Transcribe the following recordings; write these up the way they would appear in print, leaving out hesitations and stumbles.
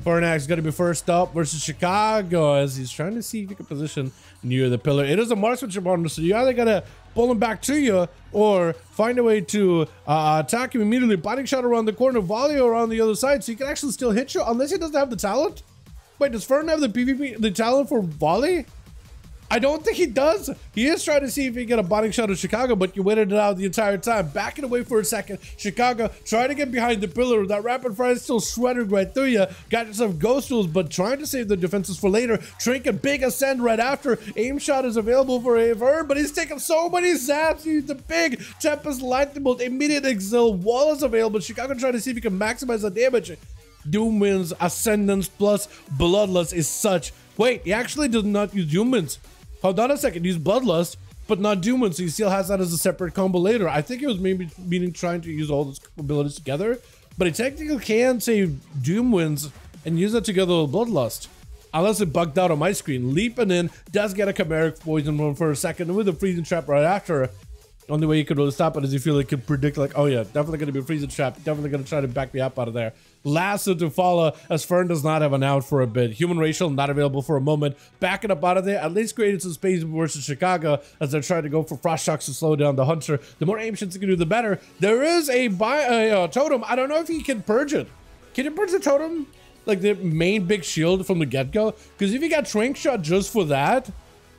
Fernax is going to be first up versus Chicago as he's trying to see if he can position near the pillar. It is a marksmanship partner, so you either got to pull him back to you or find a way to attack him immediately. Biting shot around the corner, volley around the other side, so he can actually still hit you unless he doesn't have the talent. Wait, does Fern have the PvP, the talent for volley? I don't think he does. He is trying to see if he can get a botting shot of Chicago, but you waited it out the entire time. Backing away for a second. Chicago trying to get behind the pillar. That rapid fire is still shredded right through you. Got yourself ghost tools, but trying to save the defenses for later. Trinket, big ascend right after. Aim shot is available for Fern, but he's taking so many zaps. He's the big Tempest Lightning Bolt. Immediate exile. Wall is available. Chicago trying to see if he can maximize the damage. Doom Winds, Ascendance plus Bloodlust is such. Wait, he actually does not use Doom Winds. Hold on a second, use Bloodlust, but not Doom Winds, so he still has that as a separate combo later. I think it was maybe meaning trying to use all those abilities together, but he technically can say Doom Winds and use that together with Bloodlust. Unless it bugged out on my screen. Leaping in, does get a Chimeric Poison one for a second, and with a Freezing Trap right after. Only way you could really stop it is if you like, could predict like, oh yeah, definitely going to be a freezing trap. Definitely going to try to back me up out of there. Lasso to follow as Fern does not have an out for a bit. Human Racial not available for a moment. Backing up out of there. At least created some space versus Chicago as they're trying to go for Frost Shocks to slow down the Hunter. The more aim shots you can do, the better. There is a totem. I don't know if he can purge it. Can you purge the totem? Like the main big shield from the get-go? Because if you got Trank Shot just for that,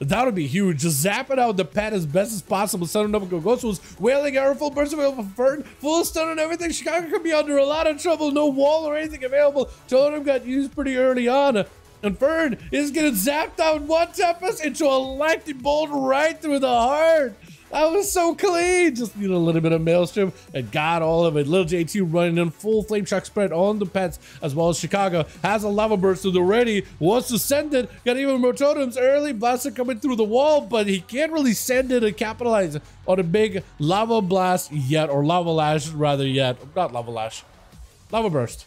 that would be huge. Just zap it out the pad as best as possible. Sudden double go ghost was wailing arrow, full burst available for Fern, full stun and everything. Chicago could be under a lot of trouble. No wall or anything available. Totem got used pretty early on. And Fern is getting zapped out one Tempest into a lightning bolt right through the heart. That was so clean. Just need a little bit of Maelstrom and got all of it. Little JT running in full Flame Shock spread on the pets, as well as Chicago has a Lava Burst to the ready. Wants to send it. Got even more totems early. Blaster coming through the wall, but he can't really send it and capitalize on a big Lava Blast yet, or Lava Lash rather yet. Not Lava Lash. Lava Burst.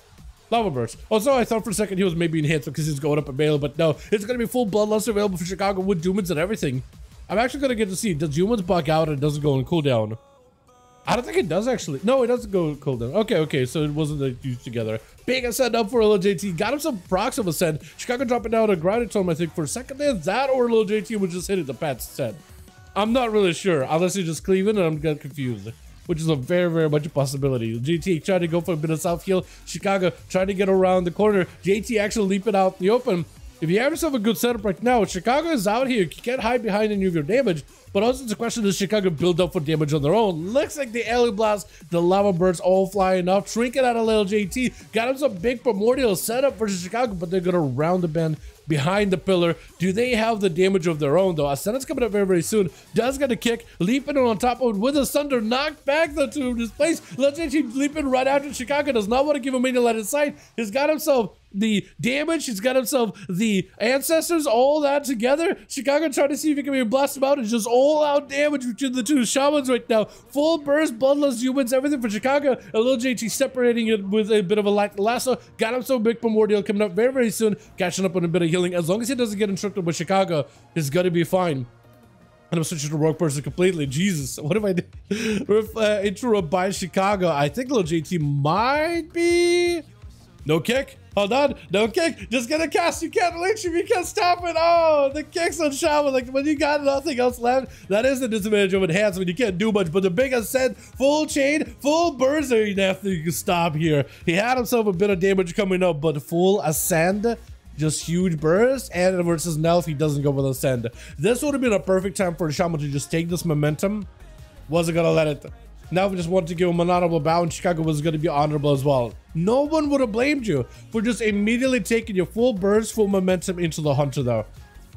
Lava Burst. Also, I thought for a second he was maybe enhanced because he's going up a bail, but no. It's going to be full Bloodlust available for Chicago with Doomins and everything. I'm actually going to get to see, does Humans bug out and doesn't go on cooldown? I don't think it does actually. No, it doesn't go cooldown. Okay, so it wasn't like used together. Big ascend up for a little JT. Got him some procs of ascend. Chicago dropping down a grinded tome, I think, for a second there. That or little JT was just hitting the pat's ascend. I'm not really sure, unless he's just cleaving and I'm getting confused. Which is a very, very much a possibility. JT trying to go for a bit of self heal. Chicago trying to get around the corner. JT actually leaping out in the open. If you have yourself a good setup right now, Chicago is out here. You can't hide behind any of your damage. But also it's a question, does Chicago build up for damage on their own? Looks like the Alien Blast, the Lava Birds all flying up. Trinket out of little JT. Got him some big primordial setup versus Chicago, but they're going to round the bend behind the pillar. Do they have the damage of their own though? Ascendant's coming up very, very soon. Does get a kick, leaping on top of it with a thunder, knocked back though to his place. Little JT leaping right after Chicago. Does not want to give him any line of sight. He's got himself the damage, he's got himself the ancestors, all that together. Chicago trying to see if he can blast him out. It's just all out damage between the two shamans right now. Full burst, Bloodlust, Humans, everything for Chicago. A little JT separating it with a bit of a light lasso. Got him some big primordial coming up very, very soon. Catching up on a bit of healing. As long as he doesn't get instructed with Chicago, it's gonna be fine. And I'm switching to Rogue Person completely. Jesus, what if I did? Intro by Chicago. I think little JT might be... No kick. Hold on. No kick. Just gonna cast. You can't lynch him. You can't stop it. Oh, the kicks on Shaman. Like when you got nothing else left, that is the disadvantage of enhancement. You can't do much. But the big ascent, full chain, full burst. There you can stop here. He had himself a bit of damage coming up, but full ascend. Just huge burst, and versus Nelf, he doesn't go with ascend. This would have been a perfect time for Shaman to just take this momentum. Wasn't gonna let it. Now we just wanted to give him an honorable bow, and Chicago was going to be honorable as well. No one would have blamed you for just immediately taking your full burst, full momentum into the Hunter, though.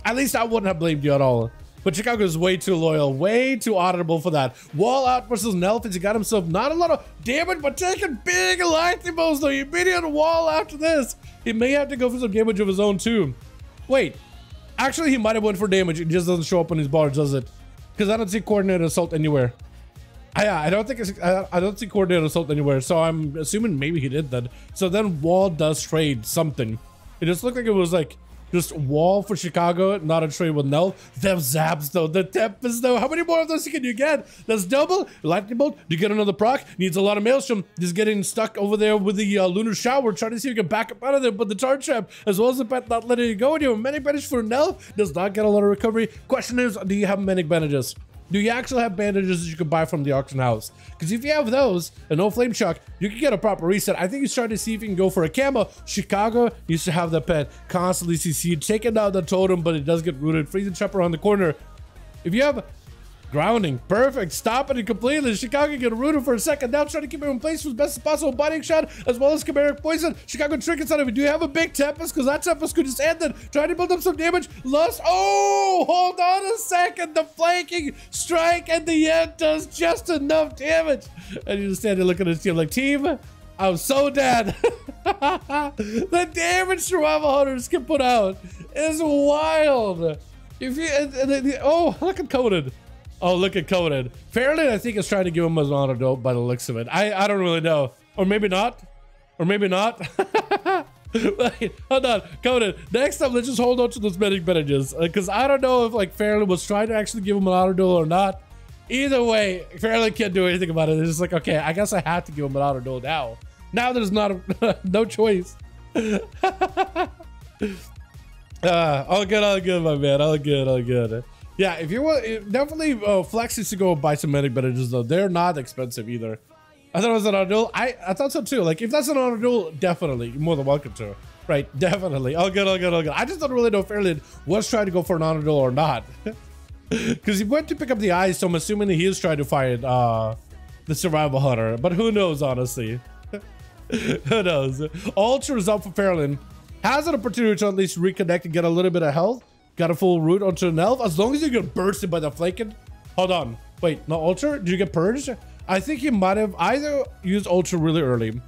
At least I wouldn't have blamed you at all. But Chicago is way too loyal, way too honorable for that. Wall out versus Nelf, he got himself not a lot of damage, but taking big lightning bolts, though. Immediate wall after this. He may have to go for some damage of his own, too. Wait. Actually, he might have went for damage. It just doesn't show up on his bars, does it? Because I don't see coordinated assault anywhere. Yeah, I don't see coordinated assault anywhere, so I'm assuming maybe he did that. So then Wall does trade something. It just looked like it was like Just wall for Chicago, not a trade with Nell. Them zaps though, the Tempest though. How many more of those can you get? That's double. Lightning Bolt, do you get another proc? Needs a lot of Maelstrom. Just getting stuck over there with the Lunar Shower, trying to see if you can back up out of there, but the Charge Trap, as well as the pet not letting you go. And you have Manic Bandage for Nell, does not get a lot of recovery. Question is, do you have Manic Bandages? Do you actually have bandages that you can buy from the auction house? Because if you have those and no flame shock, you can get a proper reset. I think you start to see if you can go for a camo. Chicago used to have the pet constantly CC, taking down the totem, but it does get rooted. Freezing trap around the corner. If you have grounding, perfect. Stopping it completely. Chicago get rooted for a second. Now trying to keep it in place for the best possible biting shot, as well as chimeric poison. Chicago trinkets out of it. Do you have a big Tempest? Because that Tempest could just end it. Trying to build up some damage. Lost. Oh, hold on a second. The flanking strike at the end does just enough damage. And you just stand there looking at his team like, team, I'm so dead. The damage survival hunters can put out is wild. If you, oh, look at Conan. Oh, look at Conan. Fairly, I think is trying to give him an auto by the looks of it. I don't really know. Or maybe not. Or maybe not. Wait, hold on. Conan, next time, let's just hold on to those medic bandages. Because I don't know if, like, Fairly was trying to actually give him an auto duel or not. Either way, Fairly can't do anything about it. It's just like, okay, I guess I have to give him an auto duel now. Now there's not no choice. All good, my man. All good. Yeah, if you want, definitely Flex needs to go buy some medic bandages though. They're not expensive either. I thought it was an auto duel. I thought so too. Like if that's an auto duel, definitely you're more than welcome to. Right, definitely. All good. I just don't really know if Fairley was trying to go for an auto duel or not. Because he went to pick up the eyes, so I'm assuming that he is trying to find the survival hunter. But who knows, honestly. Who knows? Ultra is up for Fairley. Has an opportunity to at least reconnect and get a little bit of health. Got a full root onto an elf. As long as you get bursted by the flanking. Hold on. Wait, no Ultra? Did you get purged? I think he might have either used Ultra really early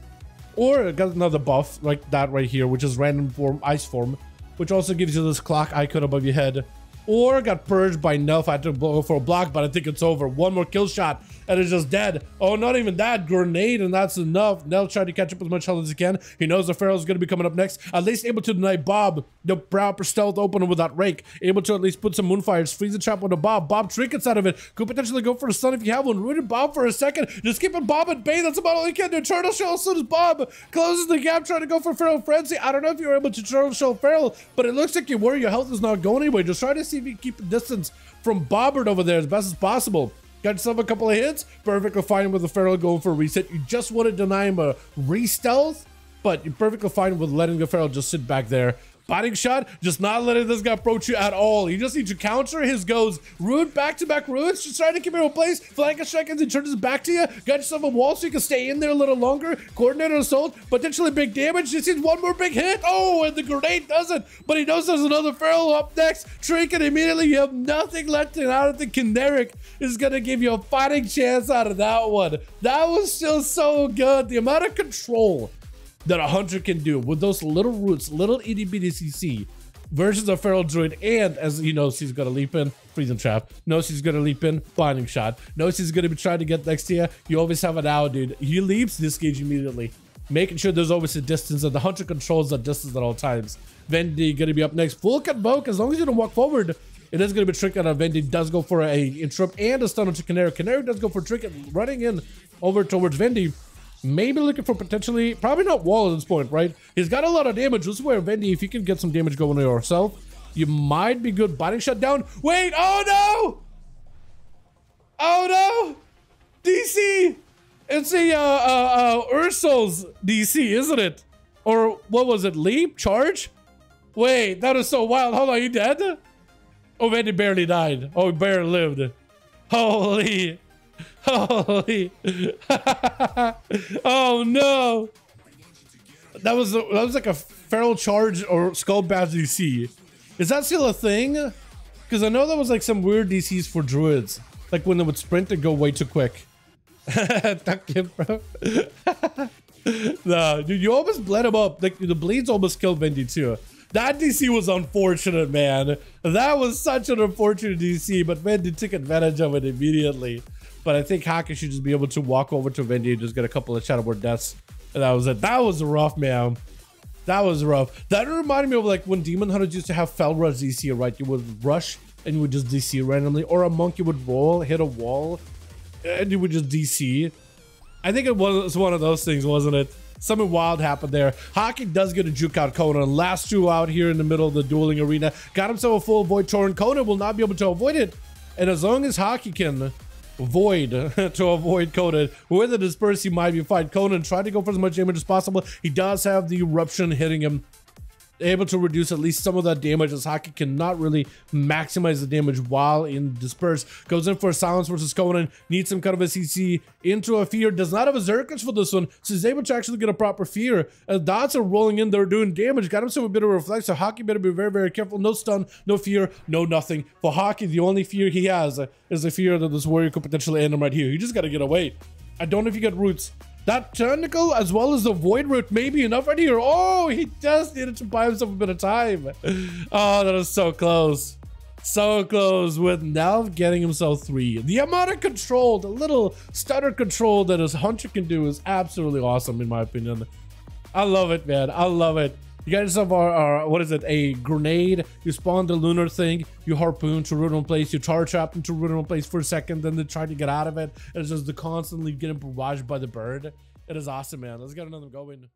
or got another buff like that right here, which is random form, ice form, which also gives you this clock icon above your head. Or got purged by Nelf. I had to go for a block, but I think it's over. One more kill shot and it's just dead. Oh, not even that. Grenade, and that's enough. Nell tried to catch up as much health as he can. He knows the Pharaoh's going to be coming up next. At least able to deny Bob the proper stealth opener with that rake. Able to at least put some moonfires. Freeze the trap on the Bob. Bob trinkets out of it. Could potentially go for a stun if you have one. Rooted Bob for a second. Just keeping Bob at bay. That's about all he can do. Turtle Shell as soon as Bob closes the gap, trying to go for Feral Frenzy. I don't know if you were able to Turtle Shell Feral, but it looks like you were. Your health is not going anyway. Just try to see if you can keep the distance from Bobbert over there as best as possible. Got yourself a couple of hits. Perfectly fine with the Feral going for a reset. You just want to deny him a re-stealth, but you're perfectly fine with letting the Feral just sit back there. Biting shot, just not letting this guy approach you at all. You just need to counter his goes. Root, back-to-back roots, just trying to keep him in place. Flank a second and turns his back to you. Got yourself a wall so you can stay in there a little longer. Coordinated assault, potentially big damage. Just needs one more big hit. Oh, and the grenade does it. But he knows there's another Feral up next. Trinket immediately. You have nothing left, and I don't think Kineric is going to give you a fighting chance out of that one. That was still so good. The amount of control that a hunter can do with those little roots, little itty bitty CC versus a Feral Druid, and as he knows he's gonna leap in, freezing trap, knows he's gonna leap in, binding shot, knows he's gonna be trying to get next to you. You always have an owl, dude. He leaps, disengage immediately, making sure there's always a distance, and the hunter controls that distance at all times. Vendi gonna be up next. Full convoke, as long as you don't walk forward, it is gonna be tricky. Vendi does go for a interrupt and a stun onto Canary. Canary does go for Trinket, running in over towards Vendi. Maybe looking for potentially, probably not wall at this point, right? He's got a lot of damage. This is where Vendi, if you can get some damage going on yourself, you might be good. Biting shut down. Wait, oh no! Oh no! DC! It's a Ursul's DC, isn't it? Or what was it? Leap? Charge? Wait, that is so wild. Hold on, you dead? Oh, Vendi barely died. Oh, he barely lived. Holy. Holy. Oh no. That was like a Feral Charge or Skull Bash DC. Is that still a thing? Because I know there was like some weird DCs for druids. Like when they would sprint and go way too quick. Tuck him, bro. Nah, dude, you almost bled him up. Like the bleeds almost killed Vendi too. That DC was unfortunate, man. That was such an unfortunate DC, but Vendi took advantage of it immediately. But I think Haka should just be able to walk over to Vendi and just get a couple of Shadowboard deaths. And that was it. That was rough, man. That was rough. That reminded me of like when Demon Hunters used to have Fell Rush DC, right? You would rush and you would just DC randomly, or a monk you would roll, hit a wall, and you would just DC. I think it was one of those things, wasn't it? Something wild happened there. Hockey does get a juke out Conan. Last two out here in the middle of the dueling arena. Got himself a full Void Torrent. Conan will not be able to avoid it. And as long as Hockey can Void to avoid Conan, with the Disperse, he might be fine. Conan tried to go for as much damage as possible. He does have the Eruption hitting him, able to reduce at least some of that damage, as Hockey cannot really maximize the damage while in Disperse. Goes in for a Silence versus Conan, needs some kind of a CC into a Fear, does not have a Zerkins for this one, so he's able to actually get a proper Fear. As dots are rolling in, they're doing damage, got himself a bit of a Reflect, so Hockey better be very, very careful. No stun, no Fear, no nothing. For Hockey, the only Fear he has is the Fear that this warrior could potentially end him right here. You just gotta get away. I don't know if you get roots. That Tentacle, as well as the Void Root, may be enough right here. Oh, he just needed to buy himself a bit of time. Oh, that was so close. So close, with Nelv getting himself 3. The amount of control, the little stutter control that his Hunter can do is absolutely awesome, in my opinion. I love it, man. I love it. You got yourself what is it, a grenade, you spawn the lunar thing, you harpoon to root in place, you tar trap into root in place for a second, then they try to get out of it, and it's just the constantly getting barraged by the bird. It is awesome, man. Let's get another going.